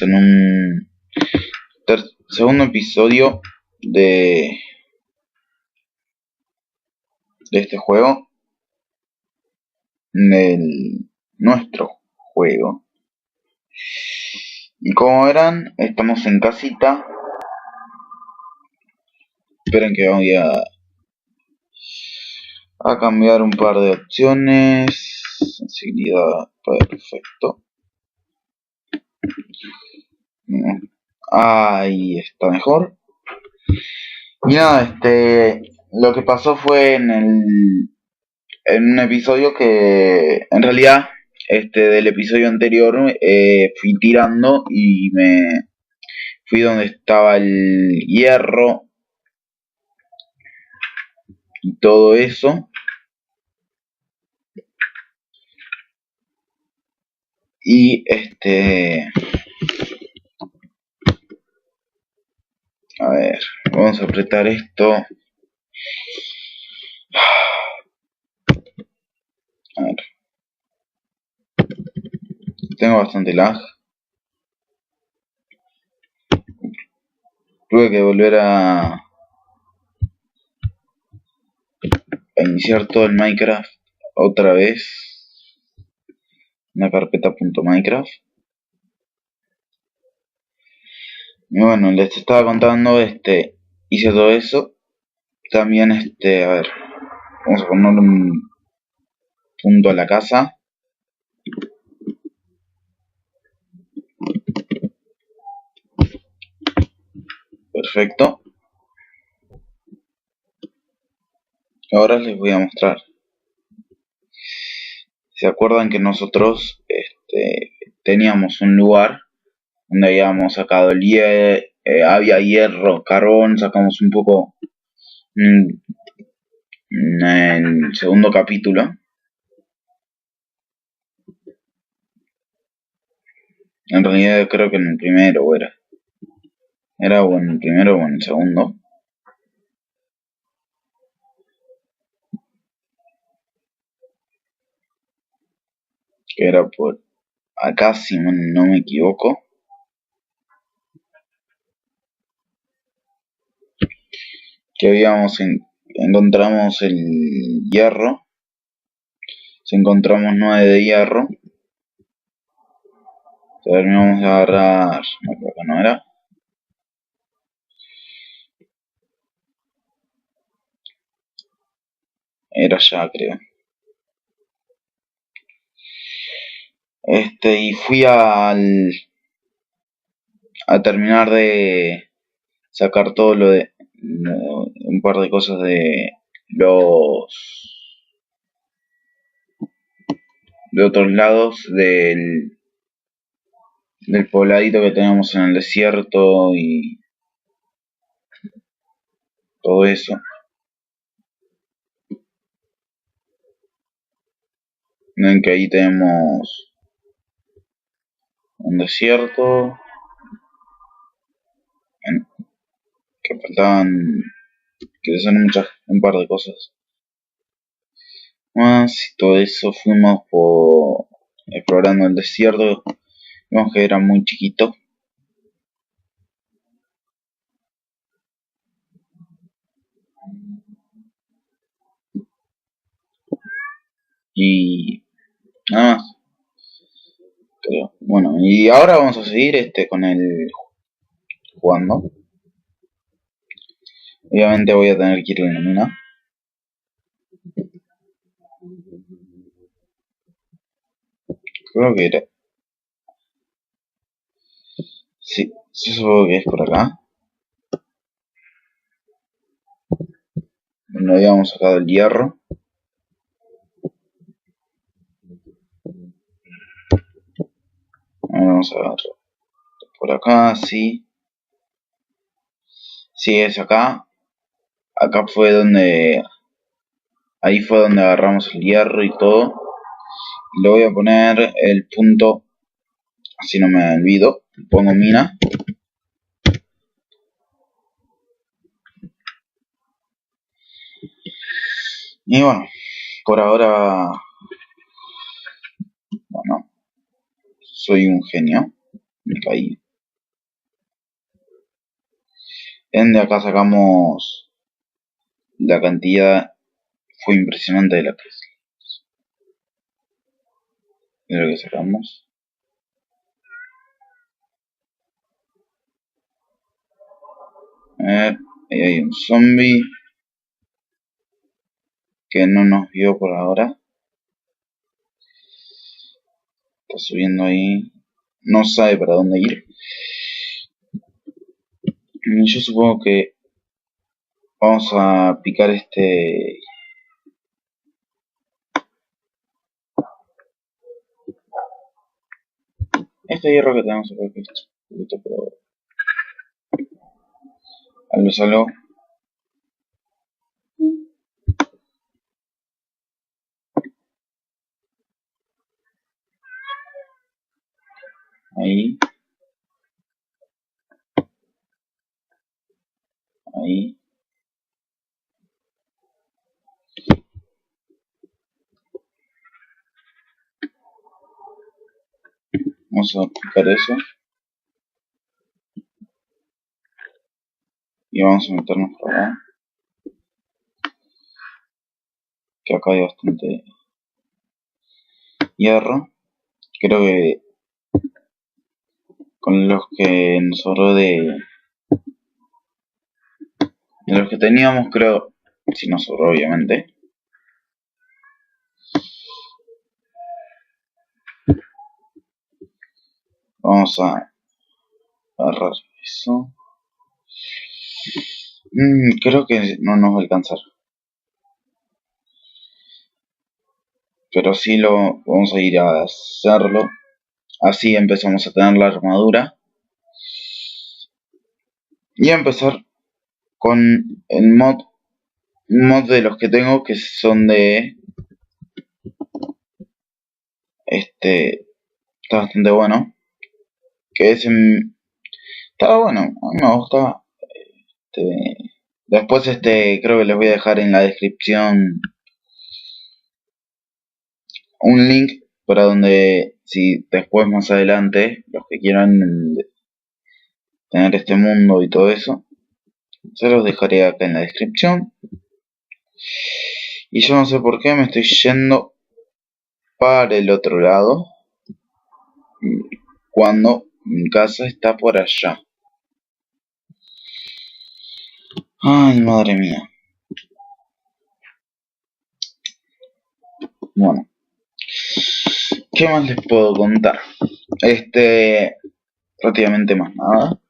En un segundo episodio de este juego, del nuestro juego. Y como verán, estamos en casita. Esperen que voy a cambiar un par de opciones. Sensibilidad, perfecto. Ahí está mejor. Y nada, lo que pasó fue en un episodio que en realidad del episodio anterior fui tirando y me fui donde estaba el hierro y todo eso, y a ver, vamos a apretar esto. A ver, tengo bastante lag. Tuve que volver a iniciar todo el Minecraft otra vez. Una carpeta .minecraft. Y bueno, les estaba contando, hice todo eso. También, a ver, vamos a poner un punto a la casa. Perfecto. Ahora les voy a mostrar. ¿Se acuerdan que nosotros teníamos un lugar donde habíamos sacado había hierro, carbón, sacamos un poco en el segundo capítulo? En realidad creo que en el primero era o en el primero o en el segundo. Que era por acá, si no me equivoco. Que encontramos el hierro. Encontramos 9 de hierro. Terminamos de agarrar. No, acá no era. Era ya, creo. Y fui a terminar de sacar todo un par de cosas de otros lados del pobladito que teníamos en el desierto y todo eso. Ven que ahí tenemos un desierto, que faltaban que hacer un par de cosas más y todo eso. Fuimos explorando el desierto. Vimos que era muy chiquito. Y nada más, creo. Bueno, y ahora vamos a seguir con el jugando. Obviamente voy a tener que ir a la mina. Creo que era. Sí, supongo que es por acá. Donde habíamos sacado el hierro. Ahora vamos a ver. Por acá, sí. Sí, es acá. Acá fue donde. Ahí fue donde agarramos el hierro y todo. Y le voy a poner el punto. Así no me olvido. Pongo mina. Y bueno, por ahora. Bueno, soy un genio. Me caí. De acá sacamos la cantidad, fue impresionante de lo que sacamos. A ver, ahí hay un zombie que no nos vio por ahora. Está subiendo ahí. No sabe para dónde ir. Yo supongo que vamos a picar este hierro que tenemos acá, que es un poquito, pero lo salgo. Ahí. Ahí. Vamos a picar eso. Y vamos a meternos por acá. Que acá hay bastante hierro. Creo que con los que nos sobró de los que teníamos, creo, si nos sobró obviamente. Vamos a agarrar eso. Creo que no nos va a alcanzar. Pero sí lo vamos a ir a hacerlo. Así empezamos a tener la armadura. Y a empezar con el mod de los que tengo, que son de está bastante bueno, que es está bueno, a mí me gusta. Después creo que les voy a dejar en la descripción un link para donde, si después más adelante los que quieran tener este mundo y todo eso, se los dejaré acá en la descripción. Y yo no sé por qué me estoy yendo para el otro lado cuando mi casa está por allá. Ay, madre mía. Bueno, ¿qué más les puedo contar? Prácticamente más nada.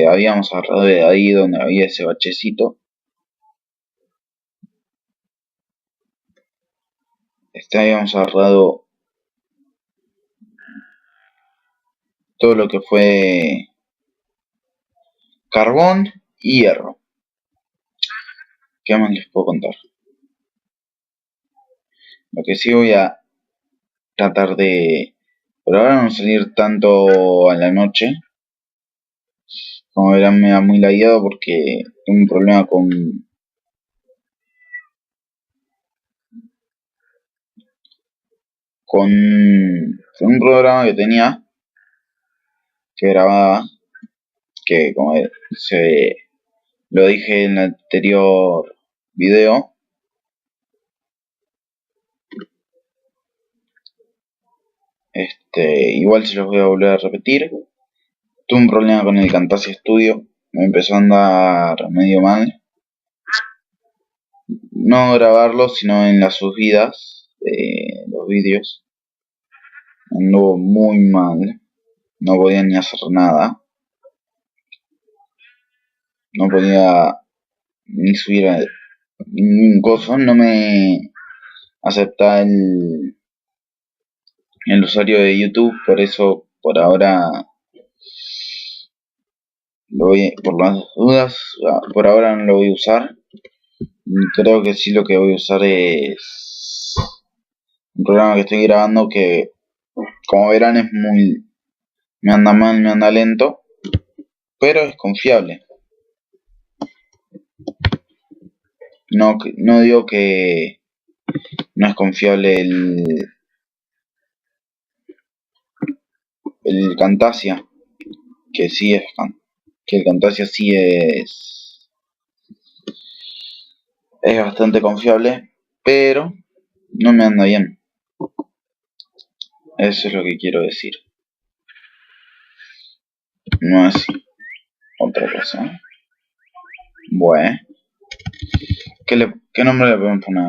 Habíamos agarrado de ahí donde había ese bachecito. Habíamos agarrado todo lo que fue carbón y hierro. ¿Qué más les puedo contar? Lo que sí voy a tratar de, por ahora, no salir tanto a la noche. Como verán, me da muy lagueado porque tengo un problema con un programa que tenía, que grababa, que como lo dije en el anterior video, igual se los voy a volver a repetir. Tuve un problema con el Camtasia Studio, me empezó a andar medio mal. No grabarlo, sino en las subidas de los vídeos. Anduvo muy mal, no podía ni hacer nada. No podía ni subir ningún coso, no me acepta el usuario de YouTube, por eso por ahora por las dudas, por ahora no lo voy a usar. Creo que sí, lo que voy a usar es un programa que estoy grabando que, como verán, me anda mal, me anda lento, pero es confiable. No digo que no es confiable el Camtasia, que sí es que el contagio sí es bastante confiable, pero no me anda bien. Eso es lo que quiero decir. No es otra cosa. Bueno, ¿qué nombre le podemos poner?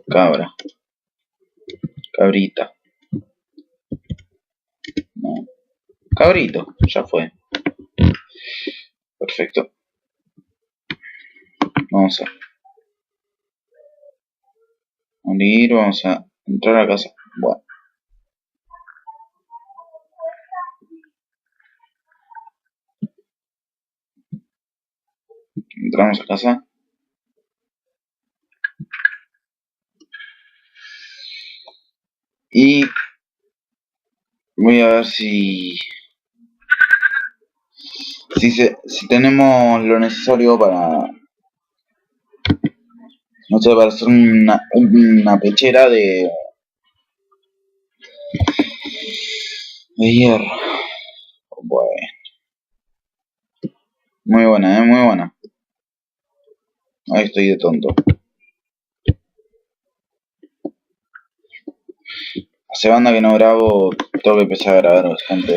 Cabra. Cabrita. No. Cabrito, ya fue. Perfecto. Vamos a abrir, vamos a entrar a casa. Bueno. Entramos a casa. Y voy a ver si tenemos lo necesario para, no sé, para hacer una pechera de hierro. Bueno, muy buena, muy buena. Ahí estoy de tonto. Hace banda que no grabo, tengo que empezar a grabar bastante.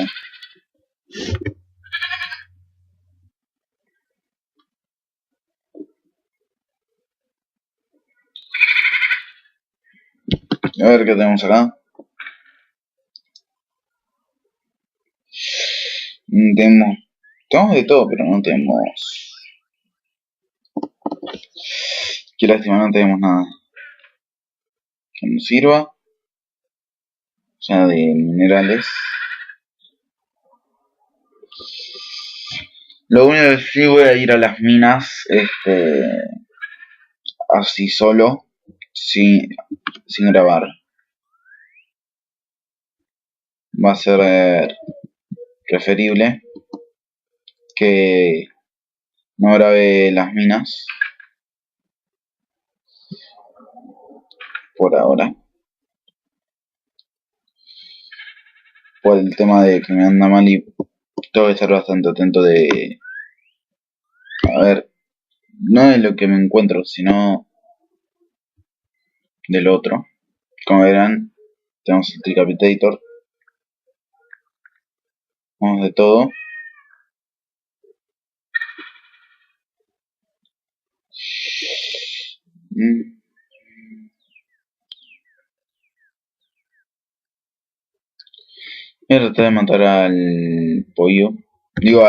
A ver qué tenemos acá. Tenemos de todo, pero no tenemos. Qué lástima, no tenemos nada que nos sirva. O sea, de minerales. Lo único que sí voy a ir a las minas, así solo, sin grabar. Va a ser preferible que no grabe las minas por ahora. Por el tema de que me anda mal y tengo que estar bastante atento de... A ver, no de lo que me encuentro, sino del otro. Como verán, tenemos el Tricapitator. Vamos de todo. Voy a tratar de matar al pollo. Digo,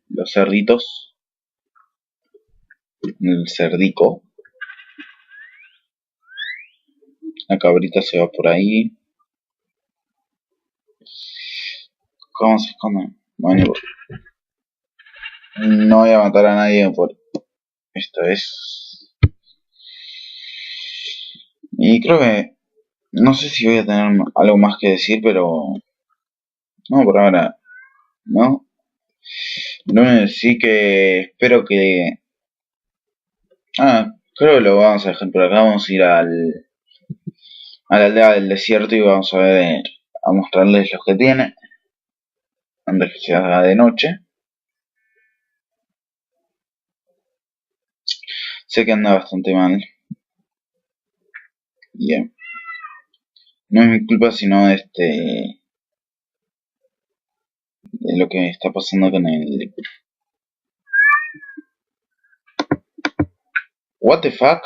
los cerditos. El cerdico. La cabrita se va por ahí. ¿Cómo se esconde? Bueno, no voy a matar a nadie por esta vez. Y creo que... No sé si voy a tener algo más que decir, pero... No, por ahora... ¿No? No, sí que espero que... creo que lo vamos a dejar por acá. Vamos a ir a la aldea del desierto y vamos a ver... A mostrarles lo que tiene. Antes que se haga de noche. Sé que anda bastante mal. Bien. No es mi culpa, sino de lo que está pasando con el... What the fuck?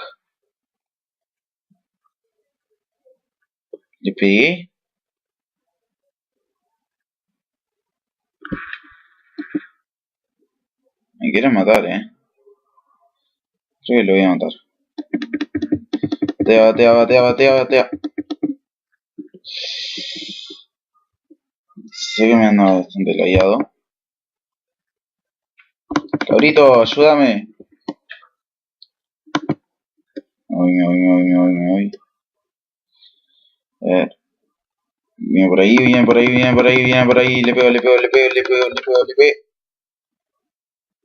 ¿Le pegué? Me quiere matar, Creo que lo voy a matar. Batea. Sé que me anda bastante lagueado. Cabrito, ayúdame. Me voy. A ver. Viene por ahí. Le pego.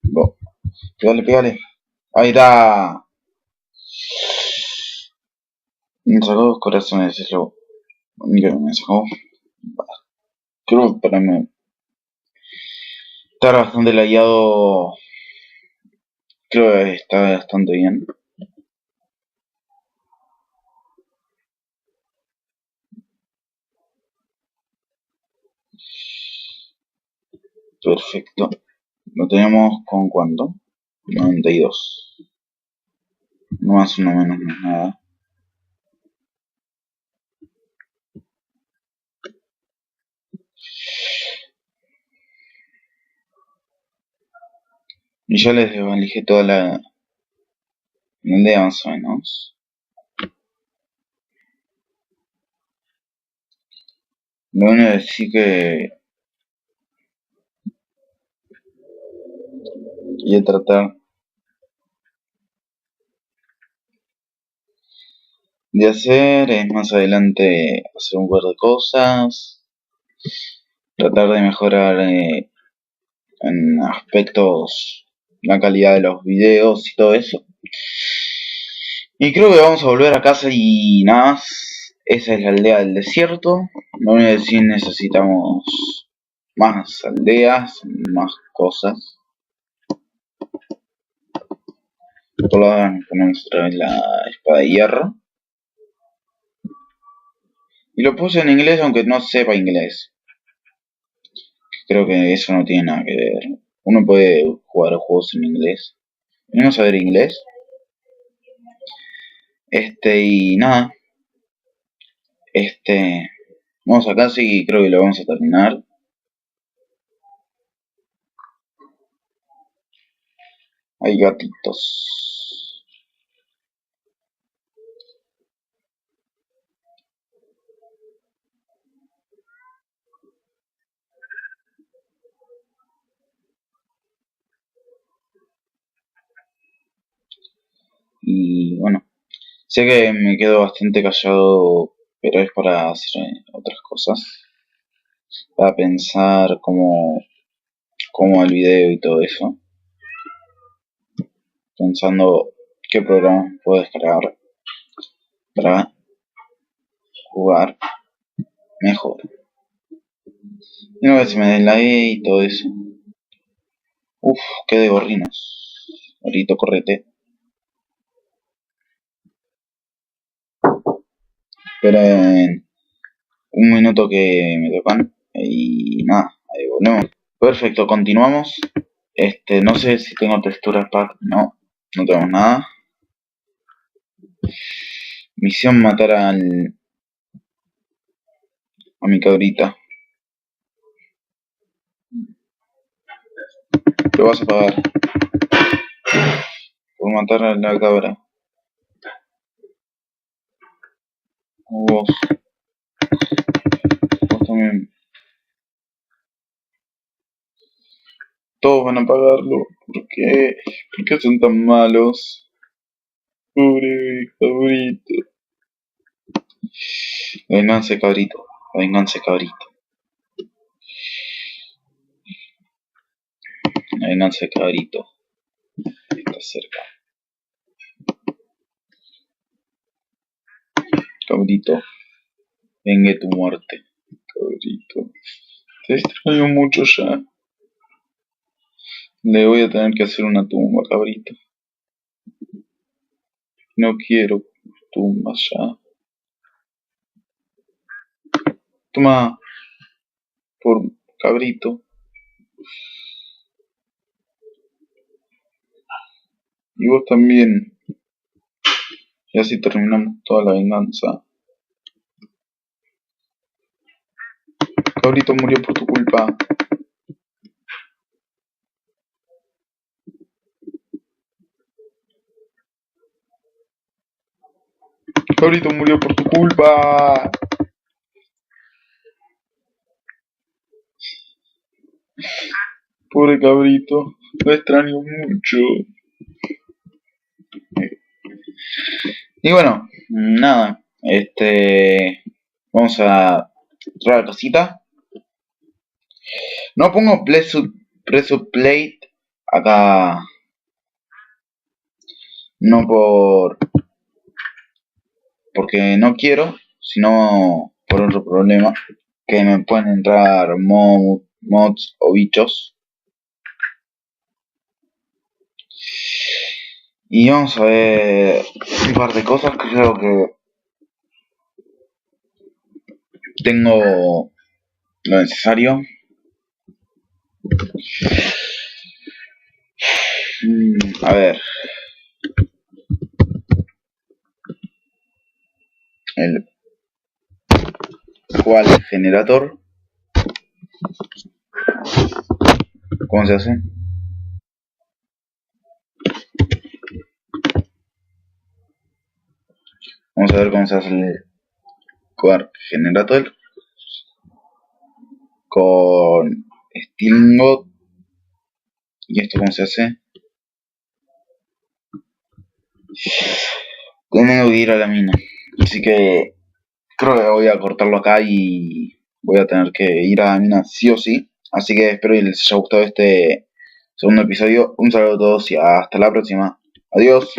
Go. Pégale. Ahí está. Me sacó 2 corazones, es lo Mira, me sacó. Creo que para mí estar bastante lagueado. Creo que está bastante bien. Perfecto. Lo tenemos con cuánto? 92. No más, uno menos, no es nada. Y ya les elige toda la aldea más o menos. Lo único que sí que voy a tratar de hacer es más adelante hacer un par de cosas. Tratar de mejorar en aspectos la calidad de los videos y todo eso. Y creo que vamos a volver a casa y nada más. Esa es la aldea del desierto. No voy a decir necesitamos más aldeas, más cosas. Por lo menos ponemos otra vez la espada de hierro. Y lo puse en inglés aunque no sepa inglés. Creo que eso no tiene nada que ver. Uno puede jugar juegos en inglés. Venimos a ver inglés. Y nada. Vamos a casa y creo que lo vamos a terminar. Hay gatitos. Y bueno, sé que me quedo bastante callado, pero es para hacer otras cosas. Para pensar cómo va el video y todo eso. Pensando qué programa puedo descargar para jugar mejor. Y una vez se me deslayé y todo eso. Uf, qué de gorrinos. Ahorita correte. Esperen un minuto que me tocan. Y nada, ahí volvemos. Perfecto, continuamos. No sé si tengo texturas pack. No, no tenemos nada. Misión matar a mi cabrita. Lo vas a pagar por matar a la cabra. Vos también. Todos van a pagarlo. ¿Por qué? ¿Por qué son tan malos? Pobre cabrito. Venganse cabrito. Venganse cabrito. Venganse cabrito. Está cerca. Cabrito. Vengue tu muerte. Cabrito. Te extraño mucho ya. Le voy a tener que hacer una tumba, cabrito. No quiero tumbas ya. Toma. Por cabrito. Y vos también. Y así terminamos toda la venganza. Cabrito murió por tu culpa. Cabrito murió por tu culpa. Pobre cabrito. Lo extraño mucho. Y bueno, nada. Vamos a entrar a la casita. No pongo preso plate acá. No porque no quiero, sino por otro problema, que me pueden entrar mods o bichos. Y vamos a ver un par de cosas que creo que tengo lo necesario. A ver, el cual generator, ¿cómo se hace? Vamos a ver cómo se hace el cual generator con Stingot. ¿Y esto cómo se hace? Tengo que ir a la mina, así que creo que voy a cortarlo acá y voy a tener que ir a la mina sí o sí. Así que espero que les haya gustado este segundo episodio. Un saludo a todos y hasta la próxima. Adiós.